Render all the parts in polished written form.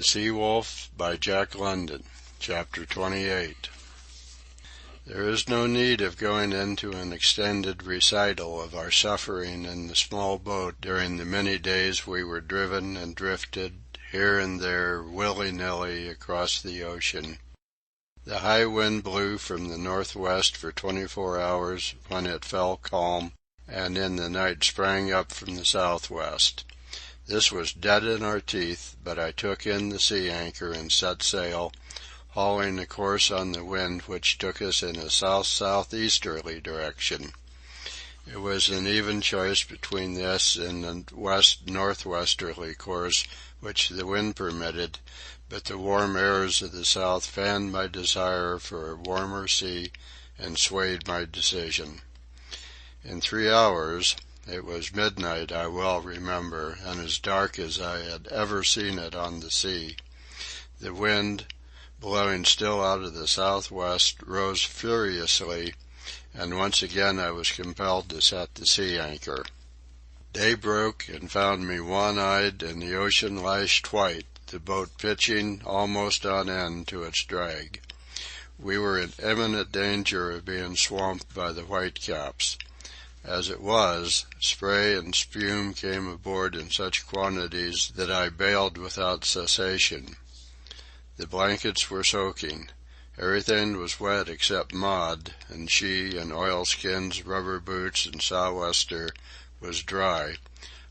The Sea-Wolf by Jack London. Chapter 28. There is no need of going into an extended recital of our suffering in the small boat during the many days we were driven and drifted, here and there, willy-nilly, across the ocean. The high wind blew from the northwest for 24 hours, when it fell calm, and in the night sprang up from the southwest. This was dead in our teeth, but I took in the sea anchor and set sail, hauling a course on the wind which took us in a south-southeasterly direction. It was an even choice between this and the west-northwesterly course which the wind permitted, but the warm airs of the south fanned my desire for a warmer sea and swayed my decision. In 3 hours, it was midnight, I well remember, and as dark as I had ever seen it on the sea. The wind, blowing still out of the southwest, rose furiously, and once again I was compelled to set the sea anchor. Day broke and found me one-eyed and the ocean lashed white, the boat pitching almost on end to its drag. We were in imminent danger of being swamped by the whitecaps. As it was, spray and spume came aboard in such quantities that I bailed without cessation. The blankets were soaking. Everything was wet except Maud, and she, in oilskins, rubber boots, and sou'wester, was dry,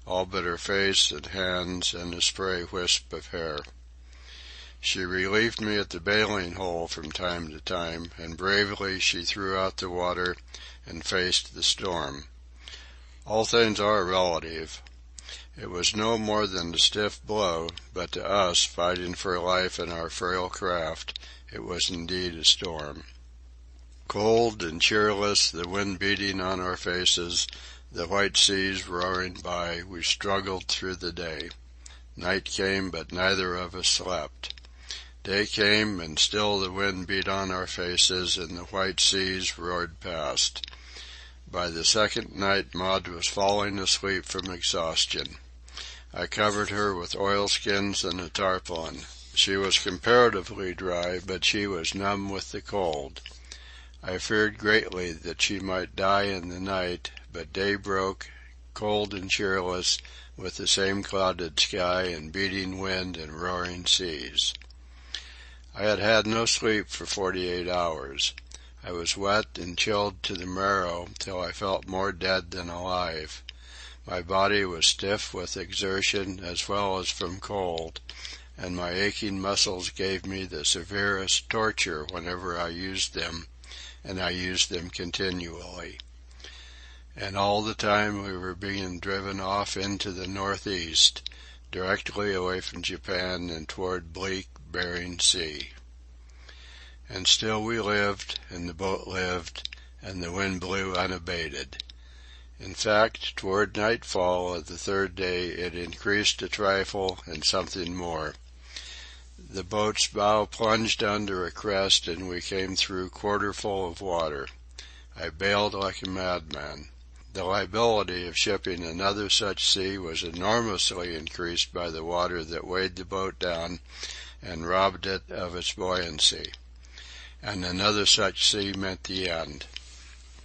all but her face and hands and a spray wisp of hair. She relieved me at the bailing hole from time to time, and bravely she threw out the water and faced the storm. All things are relative. It was no more than a stiff blow, but to us, fighting for life in our frail craft, it was indeed a storm. Cold and cheerless, the wind beating on our faces, the white seas roaring by, we struggled through the day. Night came, but neither of us slept. Day came, and still the wind beat on our faces, and the white seas roared past. By the second night Maud was falling asleep from exhaustion. I covered her with oilskins and a tarpaulin. She was comparatively dry, but she was numb with the cold. I feared greatly that she might die in the night, but day broke, cold and cheerless, with the same clouded sky and beating wind and roaring seas. I had had no sleep for 48 hours. I was wet and chilled to the marrow till I felt more dead than alive. My body was stiff with exertion as well as from cold, and my aching muscles gave me the severest torture whenever I used them, and I used them continually. And all the time we were being driven off into the northeast, directly away from Japan and toward bleak Bering Sea. And still we lived, and the boat lived, and the wind blew unabated. In fact, toward nightfall of the third day it increased a trifle and something more. The boat's bow plunged under a crest, and we came through quarter-full of water. I bailed like a madman. The liability of shipping another such sea was enormously increased by the water that weighed the boat down and robbed it of its buoyancy. And another such sea meant the end.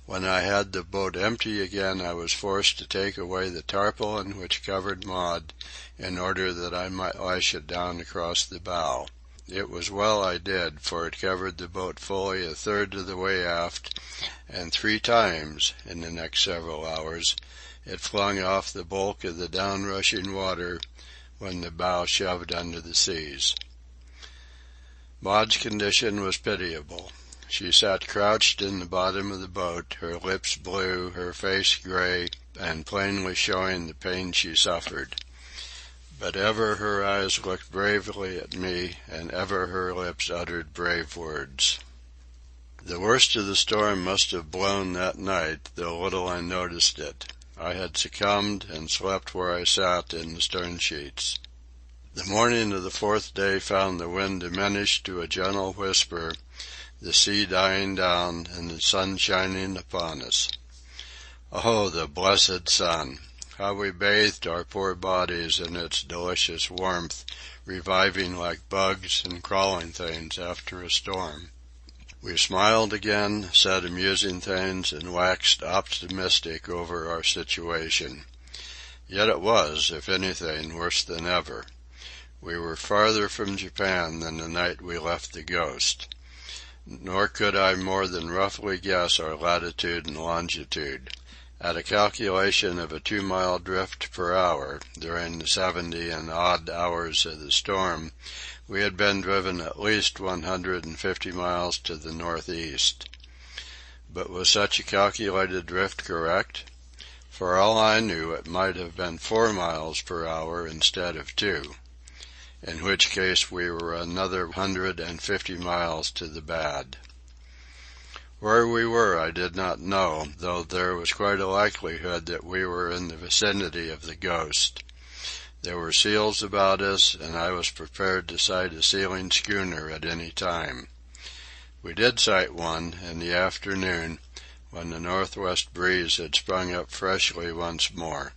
When I had the boat empty again, I was forced to take away the tarpaulin which covered Maud, in order that I might lash it down across the bow. It was well I did, for it covered the boat fully a third of the way aft, and 3 times, in the next several hours, it flung off the bulk of the down-rushing water when the bow shoved under the seas. Maud's condition was pitiable. She sat crouched in the bottom of the boat, her lips blue, her face gray, and plainly showing the pain she suffered. But ever her eyes looked bravely at me, and ever her lips uttered brave words. The worst of the storm must have blown that night, though little I noticed it. I had succumbed, and slept where I sat in the stern sheets. The morning of the 4th day found the wind diminished to a gentle whisper, the sea dying down, and the sun shining upon us. Oh, the blessed sun! How we bathed our poor bodies in its delicious warmth, reviving like bugs and crawling things after a storm. We smiled again, said amusing things, and waxed optimistic over our situation. Yet it was, if anything, worse than ever. We were farther from Japan than the night we left the Ghost. Nor could I more than roughly guess our latitude and longitude. At a calculation of a 2-mile drift per hour, during the 70 and odd hours of the storm, we had been driven at least 150 miles to the northeast. But was such a calculated drift correct? For all I knew, it might have been 4 miles per hour instead of 2. In which case we were another 150 miles to the bad. Where we were I did not know, though there was quite a likelihood that we were in the vicinity of the Ghost. There were seals about us, and I was prepared to sight a sealing schooner at any time. We did sight one in the afternoon, when the northwest breeze had sprung up freshly once more.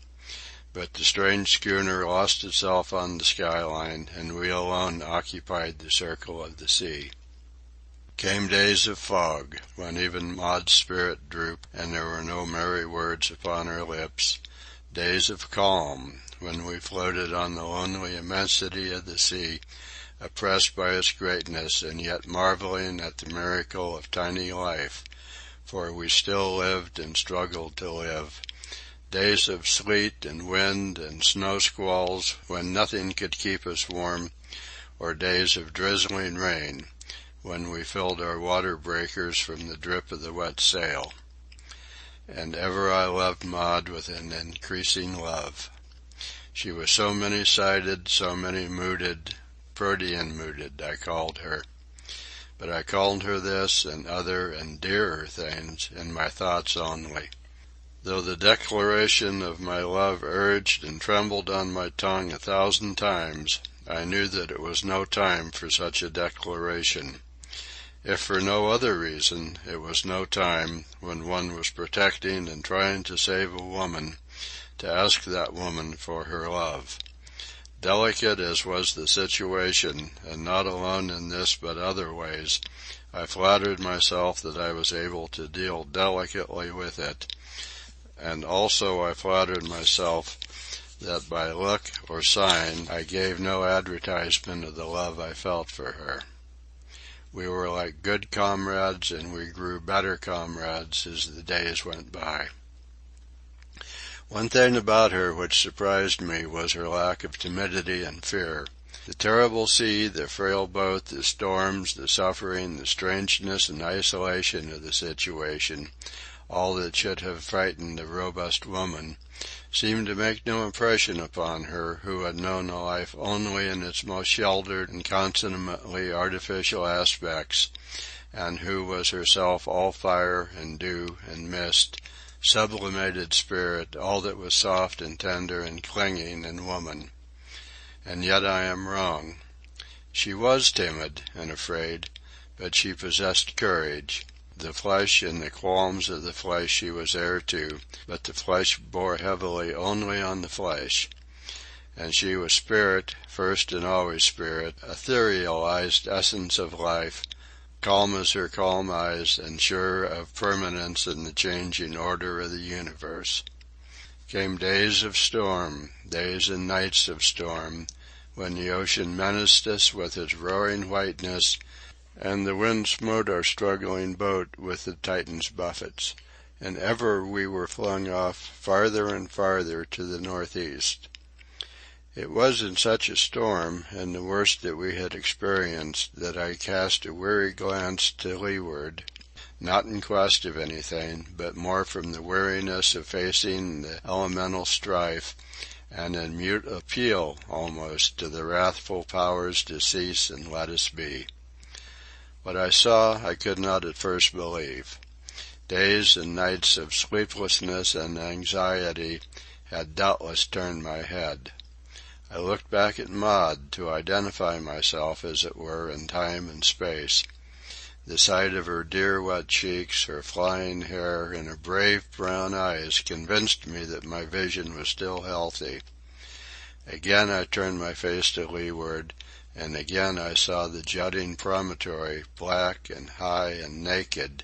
But the strange schooner lost itself on the skyline, and we alone occupied the circle of the sea. Came days of fog, when even Maud's spirit drooped, and there were no merry words upon her lips. Days of calm, when we floated on the lonely immensity of the sea, oppressed by its greatness, and yet marveling at the miracle of tiny life, for we still lived and struggled to live. Days of sleet and wind and snow squalls, when nothing could keep us warm, or days of drizzling rain, when we filled our water breakers from the drip of the wet sail. And ever I loved Maud with an increasing love. She was so many-sided, so many-mooded, protean-mooded, I called her. But I called her this and other and dearer things in my thoughts only. Though the declaration of my love urged and trembled on my tongue 1,000 times, I knew that it was no time for such a declaration. If for no other reason, it was no time, when one was protecting and trying to save a woman, to ask that woman for her love. Delicate as was the situation, and not alone in this but other ways, I flattered myself that I was able to deal delicately with it, and also I flattered myself that by look or sign I gave no advertisement of the love I felt for her. We were like good comrades, and we grew better comrades as the days went by. One thing about her which surprised me was her lack of timidity and fear. The terrible sea, the frail boat, the storms, the suffering, the strangeness and isolation of the situation, all that should have frightened a robust woman, seemed to make no impression upon her who had known a life only in its most sheltered and consummately artificial aspects, and who was herself all fire and dew and mist, sublimated spirit, all that was soft and tender and clinging in woman. And yet I am wrong. She was timid and afraid, but she possessed courage. The flesh and the qualms of the flesh she was heir to, but the flesh bore heavily only on the flesh. And she was spirit, first and always spirit, etherealized essence of life, calm as her calm eyes, and sure of permanence in the changing order of the universe. Came days of storm, days and nights of storm, when the ocean menaced us with its roaring whiteness, and the wind smote our struggling boat with the Titan's buffets, and ever we were flung off farther and farther to the northeast. It was in such a storm, and the worst that we had experienced, that I cast a weary glance to leeward, not in quest of anything, but more from the weariness of facing the elemental strife, and in mute appeal, almost, to the wrathful powers to cease and let us be. What I saw I could not at first believe. Days and nights of sleeplessness and anxiety had doubtless turned my head. I looked back at Maud to identify myself, as it were, in time and space. The sight of her dear wet cheeks, her flying hair, and her brave brown eyes convinced me that my vision was still healthy. Again I turned my face to leeward, and again I saw the jutting promontory, black and high and naked,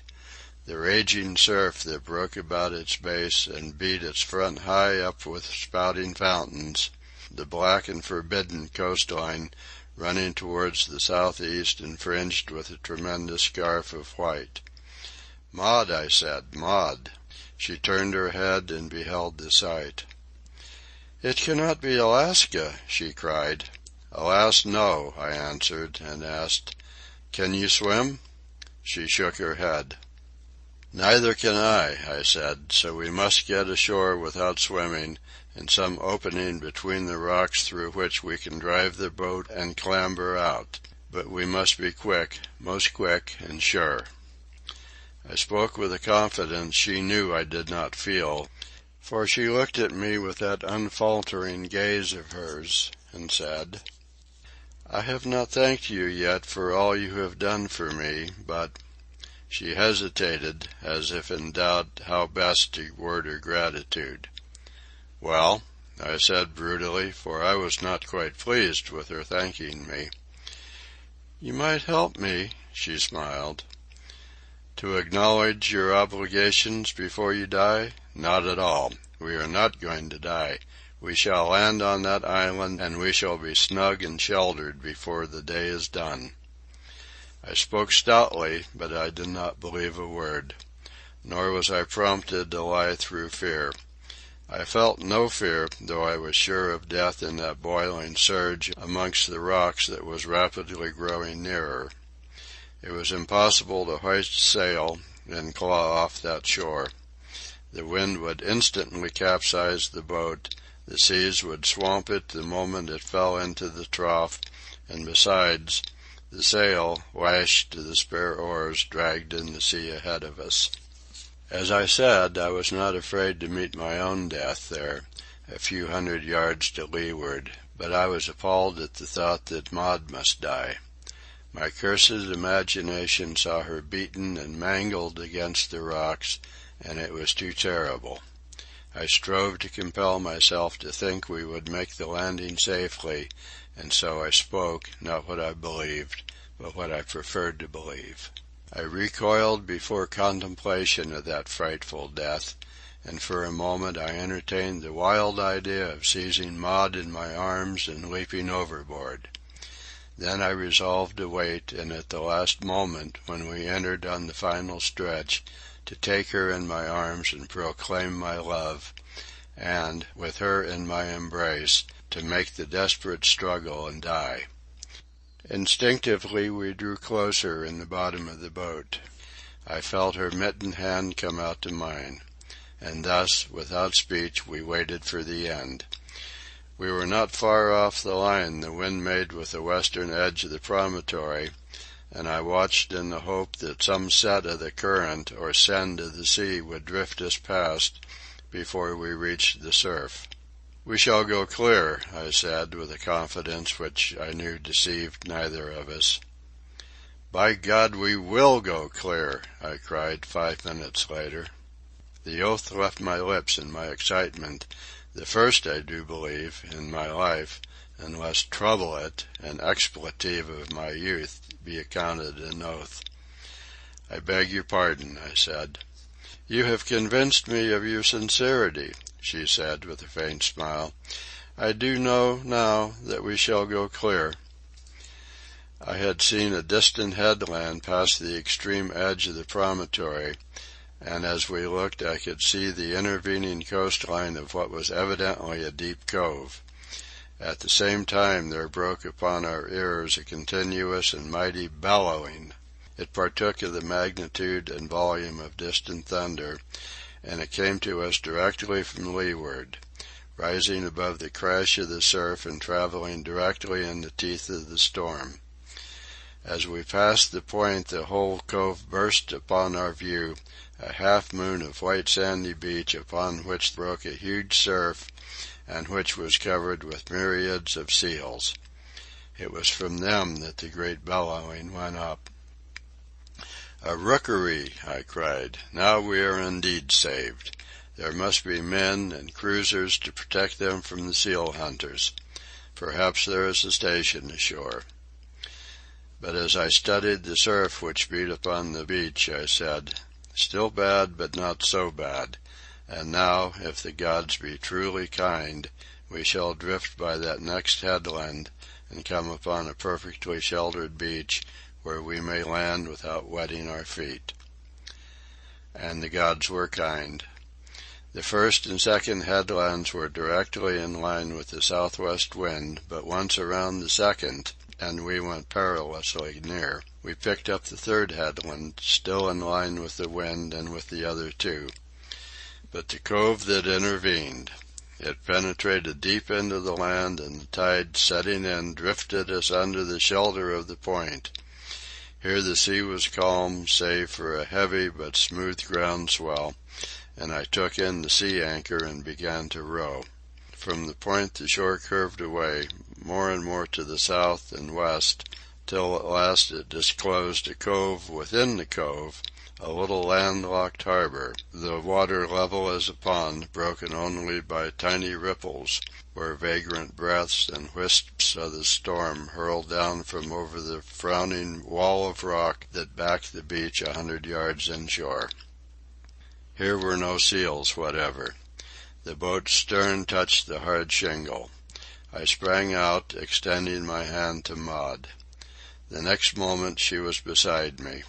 the raging surf that broke about its base and beat its front high up with spouting fountains, the black and forbidden coastline running towards the southeast and fringed with a tremendous scarf of white. "Maud," I said, "Maud." She turned her head and beheld the sight. "It cannot be Alaska," she cried. "Alas, no," I answered, and asked, "Can you swim?" She shook her head. "Neither can I said, "so we must get ashore without swimming, in some opening between the rocks through which we can drive the boat and clamber out. But we must be quick, most quick and sure." I spoke with a confidence she knew I did not feel, for she looked at me with that unfaltering gaze of hers, and said, "I have not thanked you yet for all you have done for me, but—" She hesitated, as if in doubt how best to word her gratitude. "Well?" I said brutally, for I was not quite pleased with her thanking me. "You might help me," she smiled. "To acknowledge your obligations before you die? Not at all. We are not going to die. We shall land on that island, and we shall be snug and sheltered before the day is done." I spoke stoutly, but I did not believe a word. Nor was I prompted to lie through fear. I felt no fear, though I was sure of death in that boiling surge amongst the rocks that was rapidly growing nearer. It was impossible to hoist sail and claw off that shore. The wind would instantly capsize the boat, the seas would swamp it the moment it fell into the trough, and besides, the sail, lashed to the spare oars, dragged in the sea ahead of us. As I said, I was not afraid to meet my own death there, a few hundred yards to leeward, but I was appalled at the thought that Maud must die. My cursed imagination saw her beaten and mangled against the rocks, and it was too terrible. I strove to compel myself to think we would make the landing safely, and so I spoke, not what I believed, but what I preferred to believe. I recoiled before contemplation of that frightful death, and for a moment I entertained the wild idea of seizing Maud in my arms and leaping overboard. Then I resolved to wait, and at the last moment, when we entered on the final stretch, to take her in my arms and proclaim my love, and, with her in my embrace, to make the desperate struggle and die. Instinctively we drew closer in the bottom of the boat. I felt her mittened hand come out to mine. And thus, without speech, we waited for the end. We were not far off the line the wind made with the western edge of the promontory, and I watched in the hope that some set of the current or send of the sea would drift us past before we reached the surf. "We shall go clear," I said, with a confidence which I knew deceived neither of us. "By God, we will go clear!" I cried 5 minutes later. The oath left my lips in my excitement, the first, I do believe, in my life, unless "trouble it," an expletive of my youth, be accounted an oath. "I beg your pardon," I said. "You have convinced me of your sincerity," she said, with a faint smile. "I do know, now, that we shall go clear." I had seen a distant headland past the extreme edge of the promontory, and as we looked I could see the intervening coastline of what was evidently a deep cove. At the same time there broke upon our ears a continuous and mighty bellowing. It partook of the magnitude and volume of distant thunder, and it came to us directly from leeward, rising above the crash of the surf and travelling directly in the teeth of the storm. As we passed the point the whole cove burst upon our view, a half-moon of white sandy beach upon which broke a huge surf and which was covered with myriads of seals. It was from them that the great bellowing went up. "A rookery!" I cried. "Now we are indeed saved. There must be men and cruisers to protect them from the seal hunters. Perhaps there is a station ashore. But as I studied the surf which beat upon the beach, I said, "Still bad, but not so bad. And now, if the gods be truly kind, we shall drift by that next headland and come upon a perfectly sheltered beach where we may land without wetting our feet." And the gods were kind. The first and second headlands were directly in line with the southwest wind, but once around the second, and we went perilously near, we picked up the third headland, still in line with the wind and with the other two. But the cove that intervened, it penetrated deep into the land, and the tide setting in drifted us under the shelter of the point. Here the sea was calm, save for a heavy but smooth ground swell, and I took in the sea anchor and began to row. From the point the shore curved away, more and more to the south and west, till at last it disclosed a cove within the cove, a little landlocked harbor, the water level as a pond, broken only by tiny ripples, where vagrant breaths and wisps of the storm hurled down from over the frowning wall of rock that backed the beach 100 yards inshore. Here were no seals whatever. The boat's stern touched the hard shingle. I sprang out, extending my hand to Maud. The next moment she was beside me.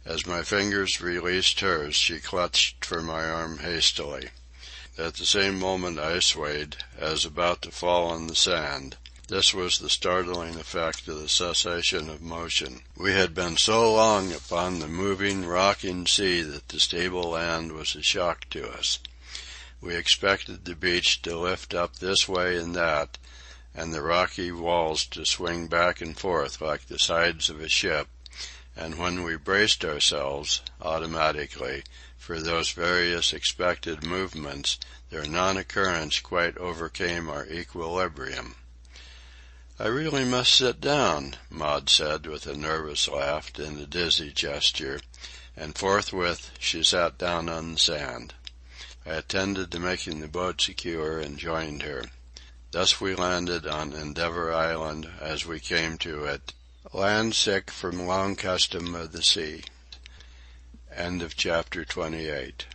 As my fingers released hers, she clutched for my arm hastily. At the same moment I swayed, as about to fall on the sand. This was the startling effect of the cessation of motion. We had been so long upon the moving, rocking sea that the stable land was a shock to us. We expected the beach to lift up this way and that, and the rocky walls to swing back and forth like the sides of a ship, and when we braced ourselves, automatically, for those various expected movements, their non-occurrence quite overcame our equilibrium. "I really must sit down," Maud said with a nervous laugh and a dizzy gesture, and forthwith she sat down on the sand. I attended to making the boat secure and joined her. Thus we landed on Endeavour Island as we came to it, land sick from long custom of the sea. End of chapter 28.